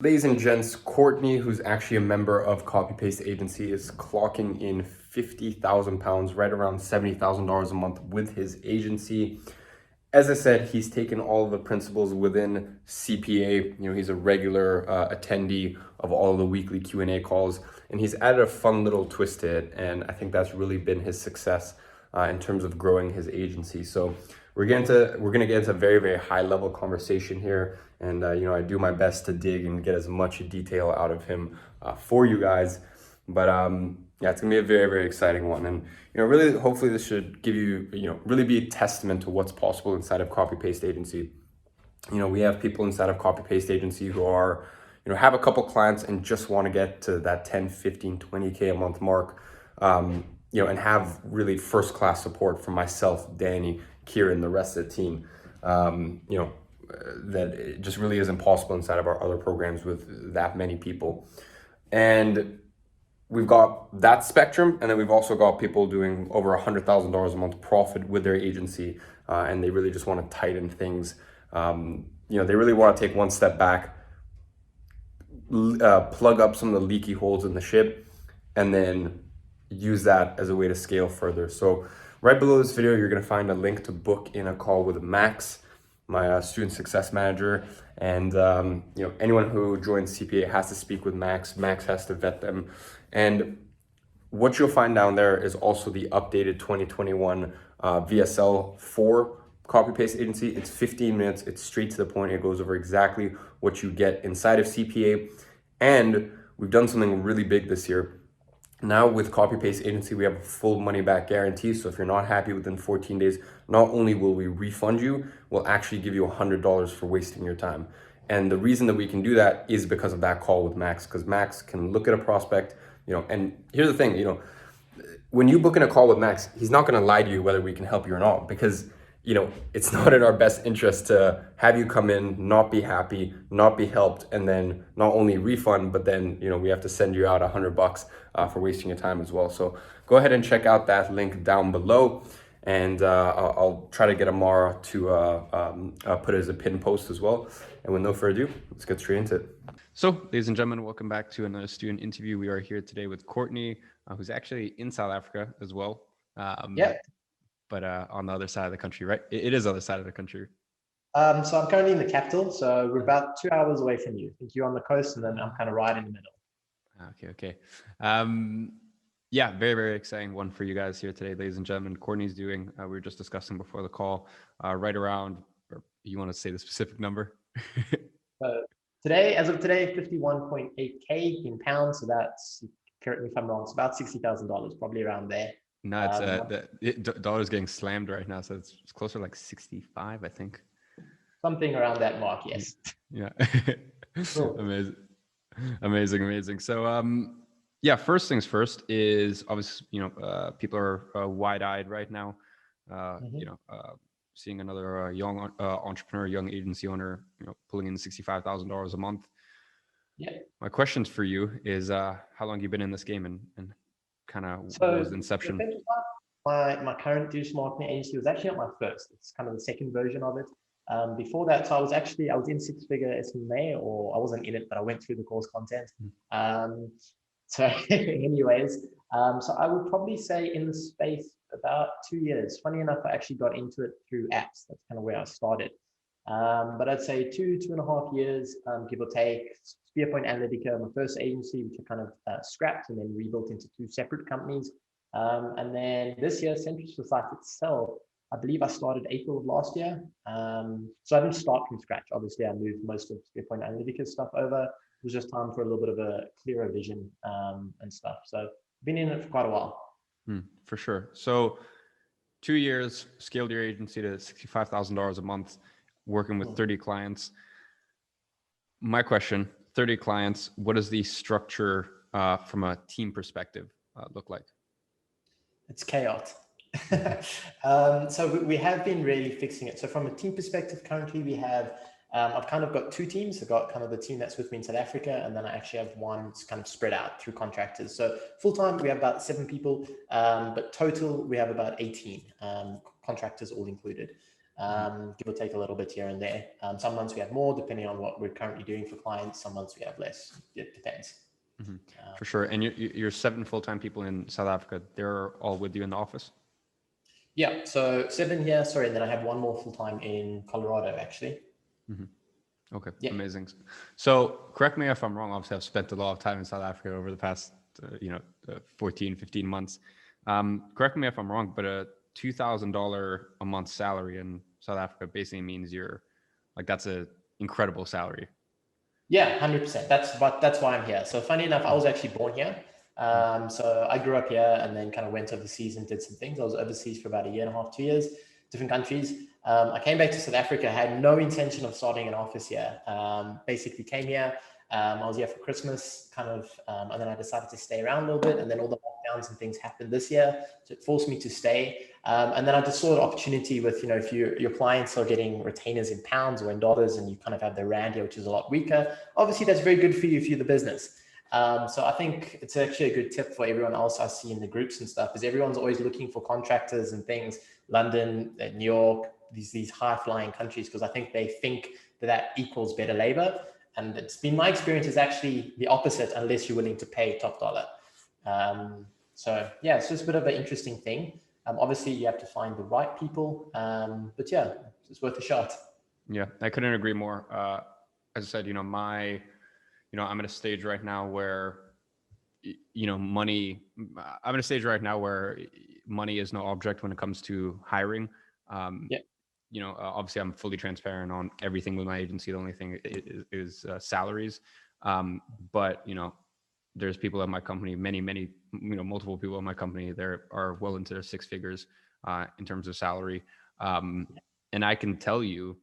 Ladies and gents, Courtne, who's actually a member of Copy Paste Agency, is clocking in £50,000, right around $70,000 a month with his agency. As I said, he's taken all of the principles within CPA. He's a regular attendee of all the weekly Q&A calls, and he's added a fun little twist to it. And I think that's really been his success in terms of growing his agency. So we're going to get into a very, very high level conversation here. And, I do my best to dig and get as much detail out of him for you guys. But yeah, it's gonna be a very, very exciting one. And, really, hopefully this should give you, really be a testament to what's possible inside of Copy Paste Agency. We have people inside of Copy Paste Agency who are, have a couple clients and just want to get to that 10, 15, 20K a month mark, and have really first class support from myself, Danny, Kieran, the rest of the team. That it just really isn't possible inside of our other programs with that many people. And we've got that spectrum, and then we've also got people doing over $100,000 a month profit with their agency, and they really just want to tighten things. They really want to take one step back, plug up some of the leaky holes in the ship, and then use that as a way to scale further. So right below this video, you're going to find a link to book in a call with Max, my student success manager. And anyone who joins CPA has to speak with Max. Max has to vet them. And what you'll find down there is also the updated 2021 VSL for Copy Paste Agency. It's 15 minutes. It's straight to the point. It goes over exactly what you get inside of CPA. And we've done something really big this year. Now with Copy Paste Agency, we have a full money back guarantee. So if you're not happy within 14 days, not only will we refund you, we'll actually give you $100 for wasting your time. And the reason that we can do that is because of that call with Max, because Max can look at a prospect, and here's the thing, when you book in a call with Max, he's not going to lie to you whether we can help you or not, because it's not in our best interest to have you come in, not be happy, not be helped, and then not only refund, but then, we have to send you out $100 for wasting your time as well. So go ahead and check out that link down below. And I'll try to get Amara to put it as a pin post as well. And with no further ado, let's get straight into it. So, ladies and gentlemen, welcome back to another student interview. We are here today with Courtne, who's actually in South Africa as well. But on the other side of the country, right? It is the other side of the country. So I'm currently in the capital, so we're about 2 hours away from you. I think you're on the coast, and then I'm kind of right in the middle. Okay. Yeah, very, very exciting one for you guys here today, ladies and gentlemen. Courtney's doing, we were just discussing before the call, right around, or you want to say the specific number? As of today, 51.8K in pounds. So that's, correct me if I'm wrong, it's about $60,000, probably around there. No, it's the dollar's getting slammed right now, so it's closer to like 65, I think. Something around that mark, yes. Yeah. Cool. Amazing. So, yeah, first things first is obviously, people are wide-eyed right now, seeing another young entrepreneur, young agency owner, pulling in $65,000 a month. Yeah. My questions for you is, how long have you been in this game, and kind of what was the inception? My current digital marketing agency was actually not my first. It's kind of the second version of it. Before that, so I was in six-figure SMMA, or I wasn't in it, but I went through the course content. So anyways, so I would probably say in the space about 2 years. Funny enough, I actually got into it through apps. That's kind of where I started. But I'd say 2.5 years, give or take. Spearpoint Analytica, my first agency, which I kind of scrapped and then rebuilt into two separate companies. And then this year, Centris for Site itself, I believe I started April of last year. So I didn't start from scratch. Obviously, I moved most of Spearpoint Analytica stuff over. It was just time for a little bit of a clearer vision and stuff. So I've been in it for quite a while. For sure. So 2 years, scaled your agency to $65,000 a month, working with 30 clients. My question, 30 clients, what does the structure from a team perspective look like? It's chaos. So we have been really fixing it. So from a team perspective, currently we have, I've kind of got two teams. I've got kind of the team that's with me in South Africa, and then I actually have one that's kind of spread out through contractors. So full-time, we have about 7 people, but total, we have about 18 contractors all included. give or take a little bit here and there. Some months we have more, depending on what we're currently doing for clients. Some months we have less. It depends. For sure. And you're 7 full-time people in South Africa. They're all with you in the office? Yeah, so 7 here, sorry, and then I have one more full-time in Colorado, actually. Okay, amazing. So correct me if I'm wrong. Obviously, I've spent a lot of time in South Africa over the past, 14, 15 months. Correct me if I'm wrong, but a $2,000 a month salary in South Africa basically means that's an incredible salary. Yeah, 100%. That's why I'm here. So funny enough, I was actually born here. So I grew up here and then kind of went overseas and did some things. I was overseas for about 1.5 years, 2 years, different countries. I came back to South Africa, had no intention of starting an office here. Basically came here. I was here for Christmas, and then I decided to stay around a little bit. And then all the lockdowns and things happened this year, so it forced me to stay. And then I just saw an opportunity with, if your clients are getting retainers in pounds or in dollars, and you kind of have the rand here, which is a lot weaker. Obviously, that's very good for you if you're the business. So I think it's actually a good tip for everyone else I see in the groups and stuff, is everyone's always looking for contractors and things, London, New York, these high-flying countries, because I think they think that equals better labor. And it's been my experience is actually the opposite, unless you're willing to pay top dollar. So yeah, it's just a bit of an interesting thing. Obviously, you have to find the right people, but yeah, it's worth a shot. Yeah, I couldn't agree more. As I said, I'm at a stage right now where, money. I'm at a stage right now where money is no object when it comes to hiring. Obviously I'm fully transparent on everything with my agency. The only thing is salaries. But, there's people at my company, many, multiple people at my company, there are well into their 6 figures in terms of salary. And I can tell you,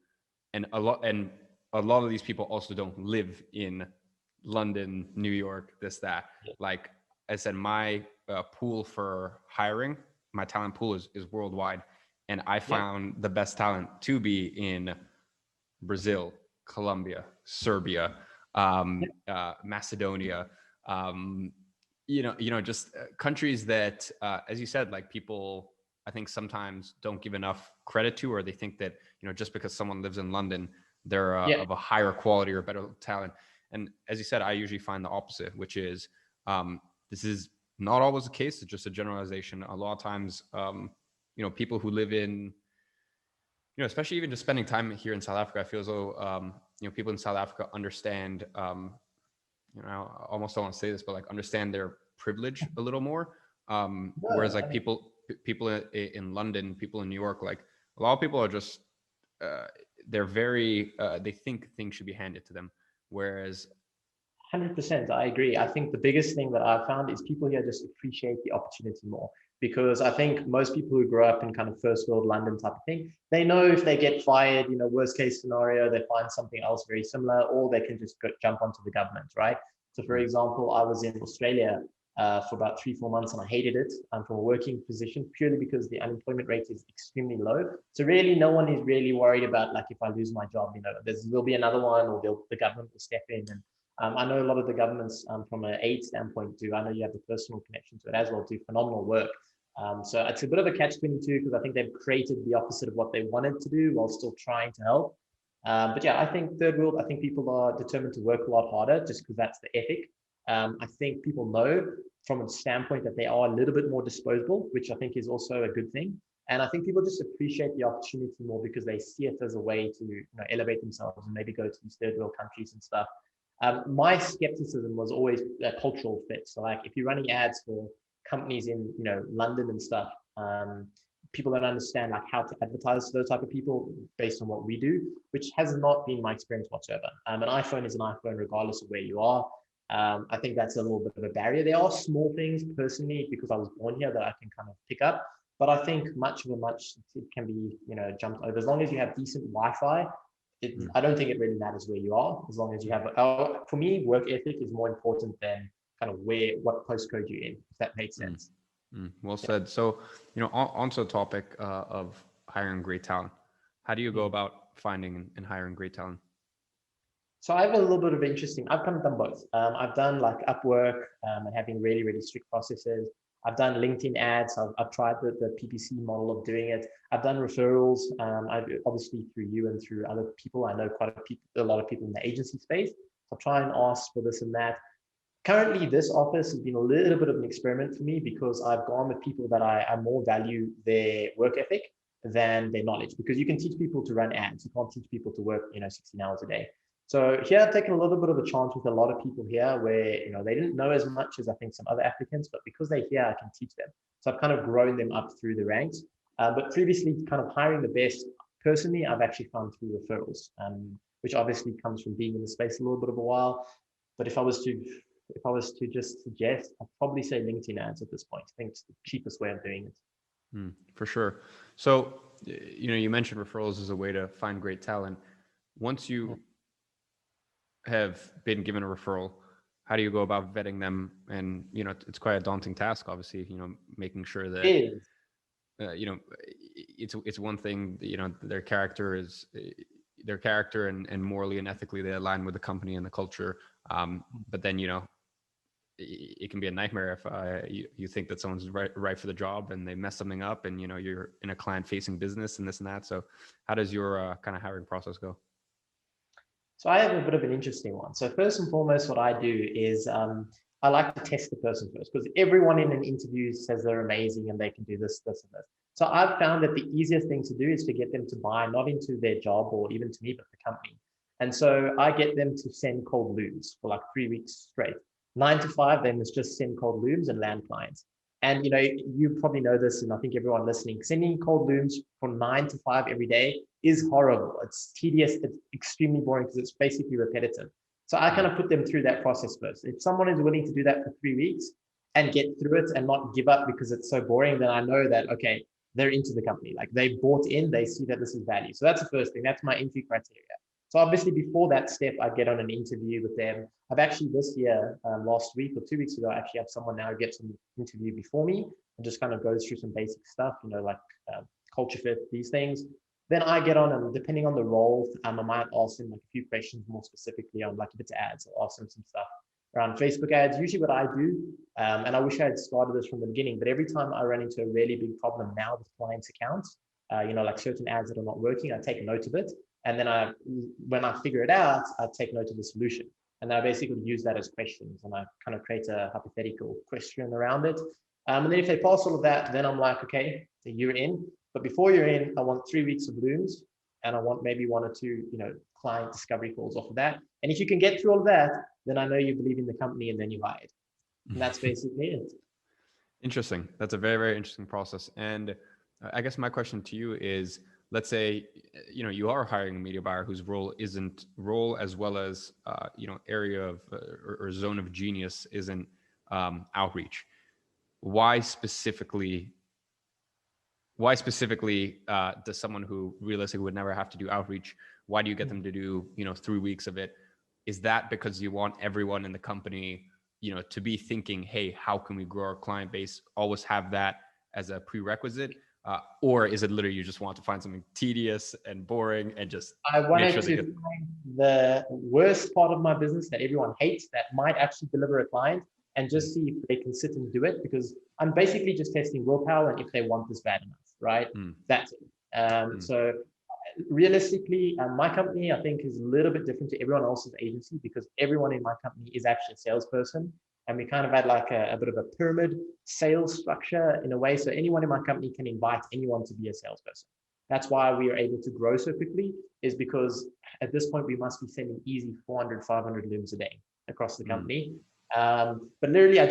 and a lot of these people also don't live in London, New York, this, that. Like I said, my pool for hiring, my talent pool is worldwide. And I found the best talent to be in Brazil, Colombia, Serbia, Macedonia, just countries that, as you said, like people, I think sometimes don't give enough credit to, or they think that, just because someone lives in London, they're of a higher quality or better talent. And as you said, I usually find the opposite, which is, this is not always the case. It's just a generalization. A lot of times, people who live in, especially even just spending time here in South Africa, I feel as though, people in South Africa understand, I almost don't want to say this, but like understand their privilege a little more. Whereas like people in London, people in New York, like a lot of people are just, they're very, they think things should be handed to them. Whereas 100%, I agree. I think the biggest thing that I've found is people here just appreciate the opportunity more, because I think most people who grow up in kind of first world London type of thing, they know if they get fired, worst case scenario, they find something else very similar, or they can just jump onto the government, right? So for example, I was in Australia for about 3-4 months, and I hated it from a working position, purely because the unemployment rate is extremely low. So really no one is really worried about, like, if I lose my job, there'll be another one, or the government will step in. And I know a lot of the governments from an aid standpoint do. I know you have the personal connection to it as well, do phenomenal work. So it's a bit of a catch-22, because I think they've created the opposite of what they wanted to do while still trying to help. But yeah, I think third world, I think people are determined to work a lot harder just because that's the ethic. I think people know from a standpoint that they are a little bit more disposable, which I think is also a good thing. And I think people just appreciate the opportunity more because they see it as a way to elevate themselves and maybe go to these third world countries and stuff. My skepticism was always a cultural fit. So like if you're running ads for companies in London and stuff, people don't understand like how to advertise to those type of people based on what we do, which has not been my experience whatsoever. An iPhone is an iPhone regardless of where you are. I think that's a little bit of a barrier. There are small things personally, because I was born here, that I can kind of pick up, but I think much it can be jumped over as long as you have decent Wi-Fi. I don't think it really matters where you are, as long as you have. For me, work ethic is more important than kind of what postcode you're in, if that makes sense. Well said. So, onto the topic of hiring great talent. How do you go about finding and hiring great talent? So I have a little bit of interesting. I've kind of done both. I've done like Upwork and having really, really strict processes. I've done LinkedIn ads. I've tried the PPC model of doing it. I've done referrals. I've obviously through you and through other people. I know a lot of people in the agency space. So I try and ask for this and that. Currently, this office has been a little bit of an experiment for me because I've gone with people that I more value their work ethic than their knowledge, because you can teach people to run ads. You can't teach people to work, 16 hours a day. So here I've taken a little bit of a chance with a lot of people here where, they didn't know as much as I think some other applicants, but because they're here, I can teach them. So I've kind of grown them up through the ranks. But previously, kind of hiring the best, personally, I've actually found through referrals, which obviously comes from being in the space a little bit of a while. But if I was to just suggest, I'd probably say LinkedIn ads at this point. I think it's the cheapest way of doing it. For sure. So, you mentioned referrals as a way to find great talent. Once you have been given a referral, how do you go about vetting them? And, it's quite a daunting task, obviously, making sure that, it's one thing, their character and morally and ethically they align with the company and the culture. But then, it can be a nightmare if you think that someone's right for the job and they mess something up, and you're in a client facing business and this and that. So how does your kind of hiring process go? So I have a bit of an interesting one. So first and foremost, what I do is I like to test the person first, because everyone in an interview says they're amazing and they can do this, this, and this. So I've found that the easiest thing to do is to get them to buy not into their job or even to me, but the company. And so I get them to send cold looms for like 3 weeks straight. 9 to 5, they must just send cold looms and land clients. And you probably know this, and I think everyone listening, sending cold looms from 9 to 5 every day is horrible. It's tedious. It's extremely boring because it's basically repetitive. So I kind of put them through that process first. If someone is willing to do that for 3 weeks and get through it and not give up because it's so boring, then I know that, okay, they're into the company. Like they bought in, they see that this is value. So that's the first thing. That's my entry criteria. So obviously before that step, I get on an interview with them. I've actually this year, last week or 2 weeks ago, I actually have someone now get some interview before me and just kind of goes through some basic stuff, like culture fit, these things. Then I get on, and depending on the role, I might ask them like a few questions more specifically on, like if it's ads, I'll ask them some stuff around Facebook ads. Usually what I do, and I wish I had started this from the beginning, but every time I run into a really big problem now with clients' accounts, like certain ads that are not working, I take note of it. And then when I figure it out, I take note of the solution. And then I basically use that as questions, and I kind of create a hypothetical question around it. And then if they pass all of that, then I'm like, okay, so you're in. But before you're in, I want 3 weeks of looms, and I want maybe 1 or 2, client discovery calls off of that. And if you can get through all of that, then I know you believe in the company, and then you hire it. And that's basically it. Interesting. That's a very, very interesting process. And I guess my question to you is, let's say, you are hiring a media buyer whose role as well as, area of or zone of genius isn't outreach. Why specifically does someone who realistically would never have to do outreach, why do you get them to do, 3 weeks of it? Is that because you want everyone in the company, to be thinking, hey, how can we grow our client base? Always have that as a prerequisite. Or is it literally you just want to find something tedious and boring and just I wanted to find the worst part of my business that everyone hates that might actually deliver a client, and just see if they can sit and do it, because I'm basically just testing willpower and if they want this bad enough, right? That's it. So realistically, my company, I think, is a little bit different to everyone else's agency, because everyone in my company is actually a salesperson. And we kind of had like a bit of a pyramid sales structure in a way. So anyone in my company can invite anyone to be a salesperson. That's why we are able to grow so quickly, is because at this point, we must be sending easy 400, 500 looms a day across the company. But literally, I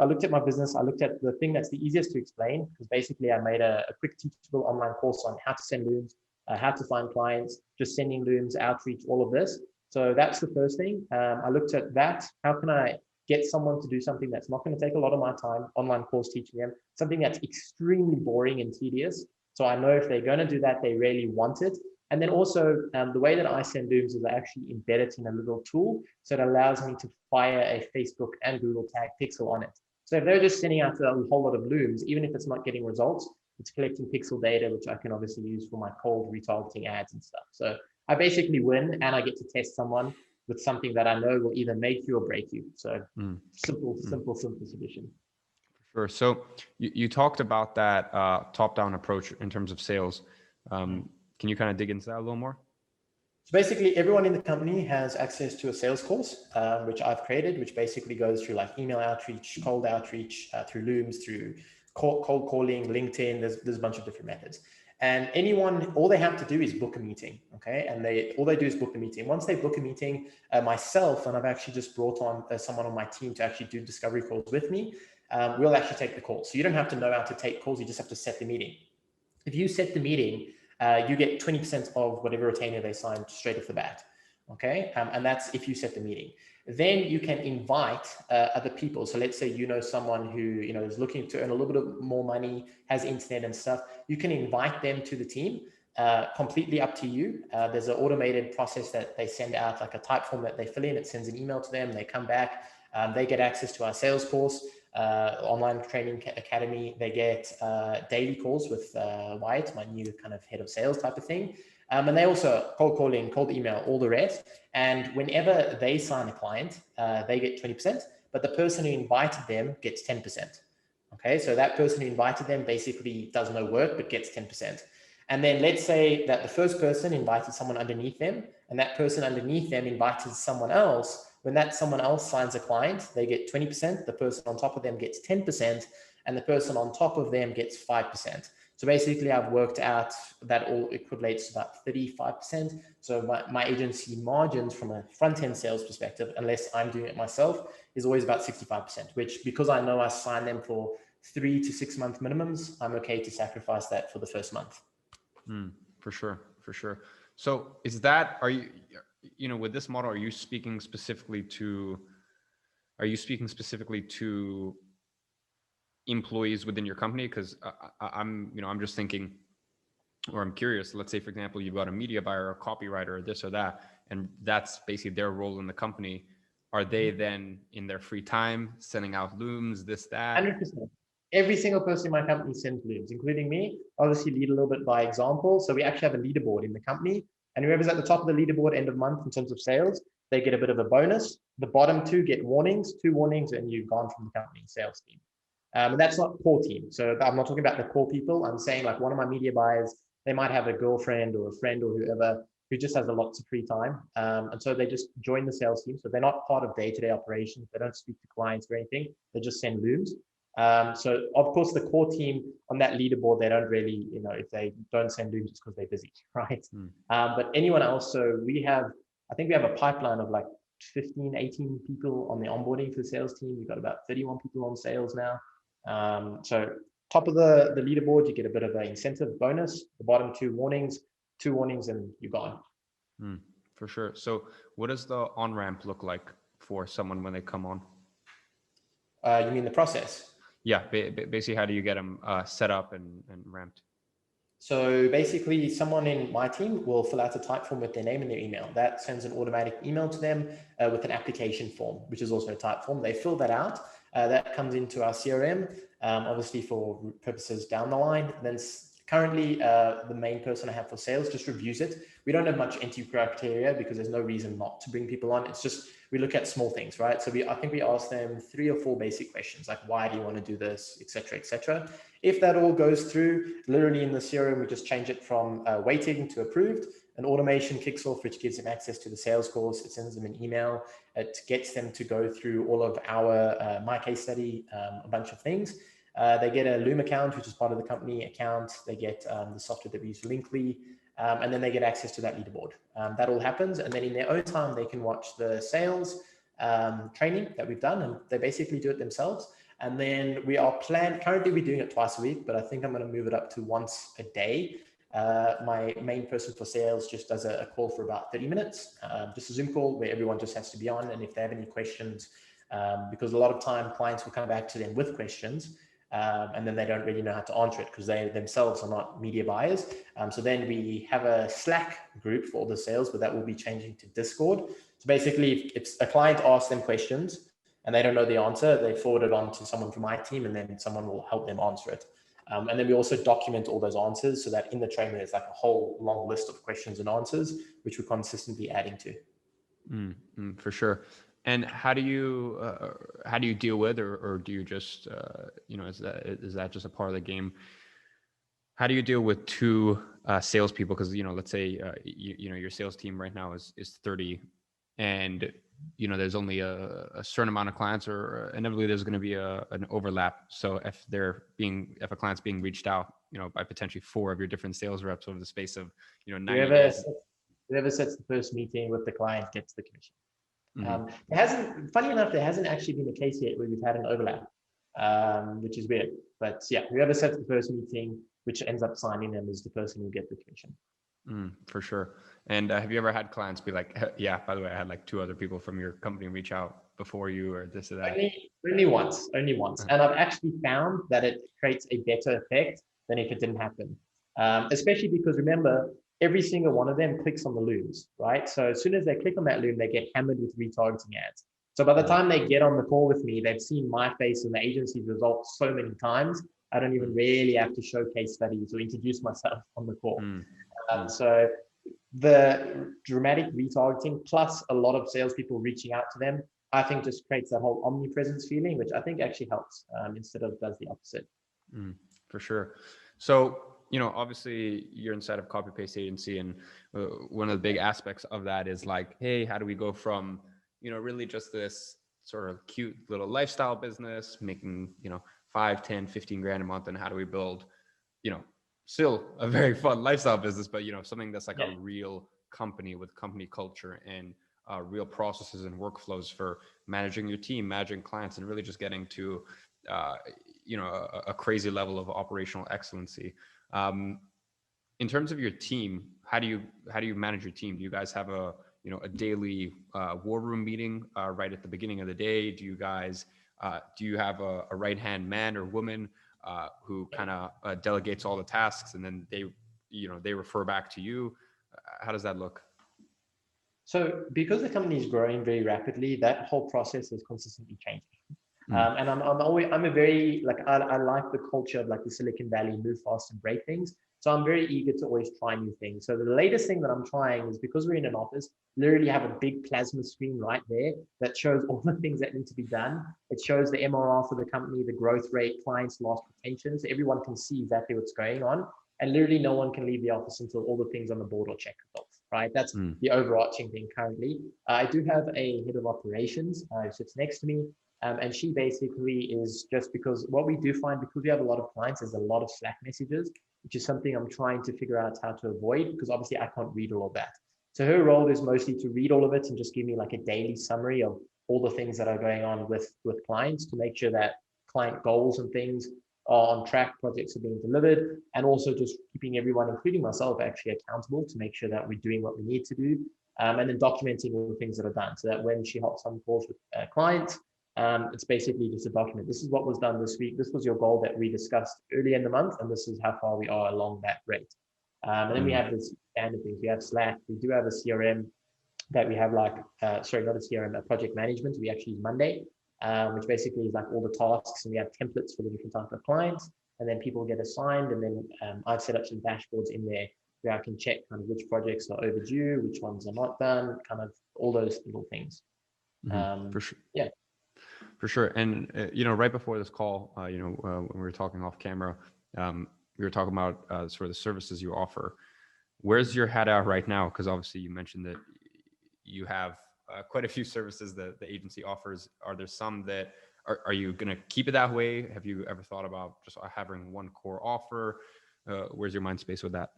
looked at my business. I looked at the thing that's the easiest to explain, because basically I made a quick teachable online course on how to send looms, how to find clients, just sending looms, outreach, all of this. So that's the first thing. I looked at that. How can I get someone to do something that's not going to take a lot of my time, online course teaching them, something that's extremely boring and tedious. So I know if they're going to do that, they really want it. And then also the way that I send looms is I actually embed it in a little tool. So it allows me to fire a Facebook and Google tag pixel on it. So if they're just sending out a whole lot of looms, even if it's not getting results, it's collecting pixel data, which I can obviously use for my cold retargeting ads and stuff. So I basically win, and I get to test someone with something that I know will either make you or break you. So simple solution. Sure. So you talked about that top-down approach in terms of sales. Can you kind of dig into that a little more? So basically, everyone in the company has access to a sales course, which I've created, which basically goes through like email outreach, cold outreach, through Looms, through cold calling, LinkedIn. There's a bunch of different methods. And anyone, all they have to do is book a meeting, okay? And all they do is book a meeting. Once they book a meeting, myself, and I've actually just brought on someone on my team to actually do discovery calls with me, we'll actually take the call. So you don't have to know how to take calls, you just have to set the meeting. If you set the meeting, you get 20% of whatever retainer they signed straight off the bat, okay? And that's if you set the meeting. Then you can invite other people. So let's say you know someone who is looking to earn a little bit more money, has internet and stuff. You can invite them to the team. Completely up to you. There's an automated process that they send out, like a type form that they fill in. It sends an email to them. They come back. They get access to our sales course, online training academy. They get daily calls with Wyatt, my new kind of head of sales type of thing. And they also cold calling, cold email, all the rest. And whenever they sign a client, they get 20%, but the person who invited them gets 10%. Okay, so that person who invited them basically does no work, but gets 10%. And then let's say that the first person invited someone underneath them, and that person underneath them invited someone else. When that someone else signs a client, they get 20%, the person on top of them gets 10%, and the person on top of them gets 5%. So basically, I've worked out that all equates to about 35%. So my agency margins from a front-end sales perspective, unless I'm doing it myself, is always about 65%, which, because I know I sign them for 3 to 6 month minimums, I'm okay to sacrifice that for the first month. For sure, for sure. So is that, are you, with this model, are you speaking specifically to employees within your company? Because I'm just thinking, or I'm curious, let's say, for example, you've got a media buyer, a copywriter, or this or that, and that's basically their role in the company. Are they then in their free time sending out Looms, this, that? 100%. Every single person in my company sends Looms, including me. Obviously, lead a little bit by example. So we actually have a leaderboard in the company, and whoever's at the top of the leaderboard end of month in terms of sales, they get a bit of a bonus. The bottom two get warnings, 2 warnings, and you've gone from the company sales team. And that's not core team. So I'm not talking about the core people. I'm saying like one of my media buyers, they might have a girlfriend or a friend or whoever who just has a lot of free time. And so they just join the sales team. So they're not part of day-to-day operations. They don't speak to clients or anything. They just send Looms. So of course the core team on that leaderboard, they don't really, if they don't send Looms, it's because they're busy, right? But anyone else, so I think we have a pipeline of like 15, 18 people on the onboarding for the sales team. We've got about 31 people on sales now. So top of the leaderboard, you get a bit of an incentive bonus. The bottom 2 warnings, and you're gone. For sure. So what does the on-ramp look like for someone when they come on? You mean the process? Yeah, basically, how do you get them set up and ramped? So basically, someone in my team will fill out a type form with their name and their email. That sends an automatic email to them with an application form, which is also a type form. They fill that out. That comes into our CRM, obviously for purposes down the line. And then currently, the main person I have for sales just reviews it. We don't have much entry criteria because there's no reason not to bring people on. It's just, we look at small things, right? So I think we ask them 3 or 4 basic questions, like why do you want to do this, et cetera, et cetera. If that all goes through, literally in the CRM, we just change it from waiting to approved. An automation kicks off, which gives them access to the sales course. It sends them an email. It gets them to go through all of our my case study, a bunch of things. They get a Loom account, which is part of the company account. They get the software that we use, Linkly, and then they get access to that leaderboard. That all happens, and then in their own time, they can watch the sales training that we've done, and they basically do it themselves. And then we are currently we're doing it twice a week, but I think I'm going to move it up to once a day. My main person for sales just does a call for about 30 minutes, just a Zoom call where everyone just has to be on. And if they have any questions, because a lot of time clients will come back to them with questions, and then they don't really know how to answer it because they themselves are not media buyers. So then we have a Slack group for all the sales, but that will be changing to Discord. So basically, if a client asks them questions and they don't know the answer, they forward it on to someone from my team, and then someone will help them answer it. And then we also document all those answers so that in the training, there's like a whole long list of questions and answers, which we're consistently adding to. For sure. And how do you deal with, or do you just is that just a part of the game? How do you deal with two salespeople? Because let's say your sales team right now is 30, and there's only a certain amount of clients, or inevitably there's going to be an overlap. So if a client's being reached out by potentially 4 of your different sales reps over the space of 90 days. Whoever sets the first meeting with the client gets the commission. Mm-hmm. Funny enough, there hasn't actually been a case yet where we've had an overlap, which is weird. But yeah, whoever sets the first meeting, which ends up signing them, is the person who gets the commission. For sure. And have you ever had clients be like, yeah, by the way, I had like 2 other people from your company reach out before you, or this or that? Only once. And I've actually found that it creates a better effect than if it didn't happen. Especially because remember, every single one of them clicks on the looms, right? So as soon as they click on that loom, they get hammered with retargeting ads. So by the time they get on the call with me, they've seen my face and the agency's results so many times, I don't even really have to show case studies or introduce myself on the call. So the dramatic retargeting plus a lot of salespeople reaching out to them, I think just creates that whole omnipresence feeling, which I think actually helps instead of does the opposite. For sure. So, obviously you're inside of copy paste agency, and one of the big aspects of that is like, hey, how do we go from, really just this sort of cute little lifestyle business making, 5, 10, 15 grand a month, and how do we build, still a very fun lifestyle business, but something that's like a real company with company culture and real processes and workflows for managing your team, managing clients, and really just getting to a crazy level of operational excellency. In terms of your team, how do you manage your team? Do you guys have a daily war room meeting right at the beginning of the day? Do you guys do you have a right hand man or woman who kind of delegates all the tasks, and then they refer back to you? How does that look? So because the company is growing very rapidly, that whole process is consistently changing. And I'm a very, I like the culture of like the Silicon Valley, move fast and break things. So I'm very eager to always try new things. So the latest thing that I'm trying is, because we're in an office, literally have a big plasma screen right there that shows all the things that need to be done. It shows the MRR for the company, the growth rate, clients, lost retention. So everyone can see exactly what's going on. And literally no one can leave the office until all the things on the board are checked off, right? That's the overarching thing currently. I do have a head of operations who sits next to me. And she basically is just, because what we do find, because we have a lot of clients, there's a lot of Slack messages, which is something I'm trying to figure out how to avoid, because obviously I can't read all of that. So her role is mostly to read all of it and just give me like a daily summary of all the things that are going on with clients, to make sure that client goals and things are on track, projects are being delivered, and also just keeping everyone, including myself, actually accountable to make sure that we're doing what we need to do, and then documenting all the things that are done, so that when she hops on calls with clients, it's basically just a document. This is what was done this week. This was your goal that we discussed early in the month, and this is how far we are along that rate. And then we have this standard things. We have Slack. We do have a CRM that we have not a CRM, a project management. We actually use Monday, which basically is like all the tasks, and we have templates for the different types of clients, and then people get assigned. And then I've set up some dashboards in there where I can check kind of which projects are overdue, which ones are not done, kind of all those little things. For sure. Yeah. For sure. And, right before this call, when we were talking off camera, we were talking about sort of the services you offer. Where's your head at right now? Because obviously you mentioned that you have quite a few services that the agency offers. Are there some that are you going to keep it that way? Have you ever thought about just having one core offer? Where's your mind space with that?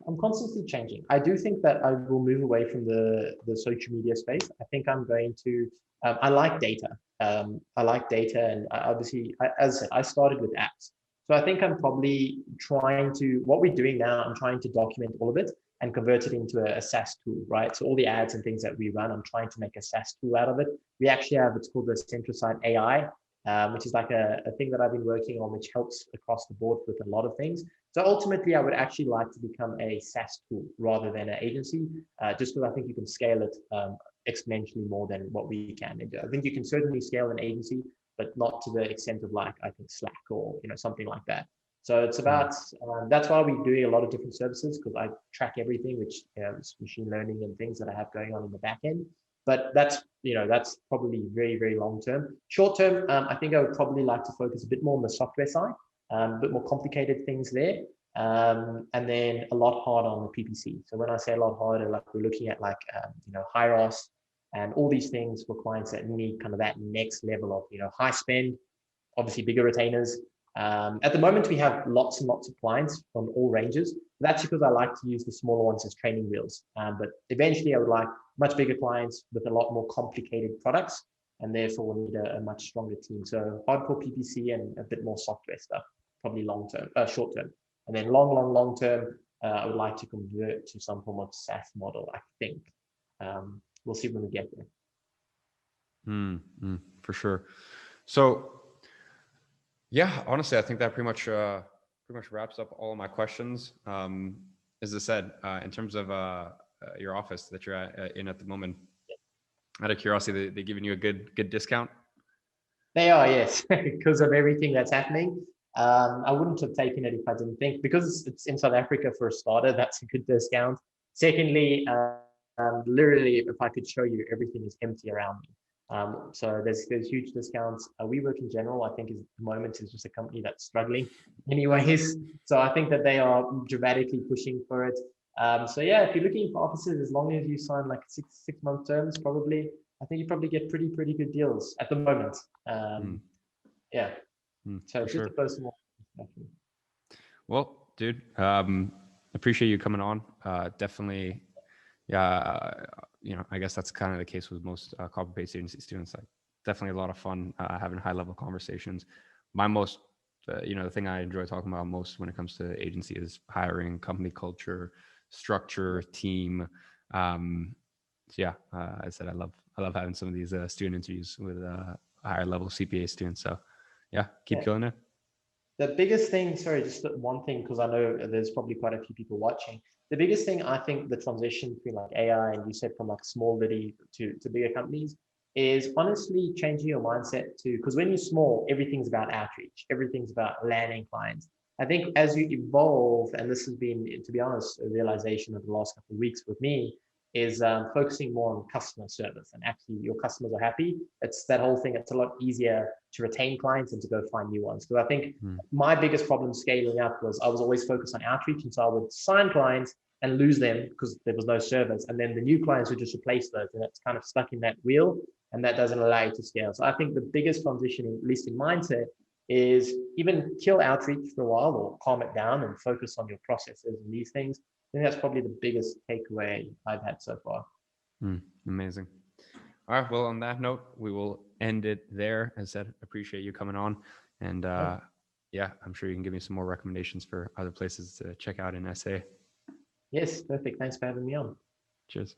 I'm constantly changing. I do think that I will move away from the social media space. I think I'm going to, I like data. And obviously, as I said, I started with apps. So I think I'm probably what we're doing now, I'm trying to document all of it and convert it into a SaaS tool, right? So all the ads and things that we run, I'm trying to make a SaaS tool out of it. We actually have, it's called the Centrosite AI, which is like a thing that I've been working on, which helps across the board with a lot of things. So ultimately, I would actually like to become a SaaS tool rather than an agency, just because I think you can scale it exponentially more than what we can. And I think you can certainly scale an agency, but not to the extent of like, I think Slack or something like that. So it's about, that's why we're doing a lot of different services, because I track everything, which is machine learning and things that I have going on in the back end. But that's, that's probably very, very long term. Short term, I think I would probably like to focus a bit more on the software side, a bit more complicated things there. And then a lot harder on the PPC. So when I say a lot harder, like we're looking at like, HIROS and all these things for clients that need kind of that next level of, high spend, obviously bigger retainers. At the moment, we have lots and lots of clients from all ranges. That's because I like to use the smaller ones as training wheels. But eventually I would like much bigger clients with a lot more complicated products, and therefore we'll need a much stronger team. So hardcore PPC and a bit more software stuff, probably short term. And then long term, I would like to convert to some form of SaaS model, I think. We'll see when we get there. For sure. So yeah, honestly, I think that pretty much wraps up all of my questions. As I said, in terms of your office that you're in at the moment, out of curiosity, they giving you a good discount? They are, yes, because of everything that's happening. I wouldn't have taken it if I didn't think, because it's in South Africa for a starter, that's a good discount. Secondly, literally, if I could show you, everything is empty around me. So there's huge discounts. WeWork in general, I think, is at the moment is just a company that's struggling anyways. So I think that they are dramatically pushing for it. So yeah, if you're looking for offices, as long as you sign like six-month terms, probably, I think you probably get pretty good deals at the moment. Yeah. So just a personal. Well, dude, appreciate you coming on. Definitely. Yeah. I guess that's kind of the case with most copy-paste agency students. Like, definitely a lot of fun having high-level conversations. My most, the thing I enjoy talking about most when it comes to agency is hiring, company culture, structure, team. So yeah, I said I love having some of these student interviews with higher level CPA students. So yeah, keep killing it. The biggest thing, sorry, just one thing, because I know there's probably quite a few people watching. The biggest thing, I think, the transition between like AI and you said from like small litty to bigger companies is honestly changing your mindset to, because when you're small, everything's about outreach, everything's about landing clients. I think as you evolve, and this has been, to be honest, a realization of the last couple of weeks with me, is focusing more on customer service, and actually your customers are happy. It's that whole thing. It's a lot easier to retain clients and to go find new ones. Because I think my biggest problem scaling up was I was always focused on outreach. And so I would sign clients and lose them because there was no service. And then the new clients would just replace those. And it's kind of stuck in that wheel, and that doesn't allow you to scale. So I think the biggest transition, at least in mindset, is even kill outreach for a while or calm it down and focus on your processes and these things. I think that's probably the biggest takeaway I've had so far. Amazing. All right. Well, on that note, we will end it there. As I said, appreciate you coming on. And yeah, I'm sure you can give me some more recommendations for other places to check out in SA. Yes, perfect. Thanks for having me on. Cheers.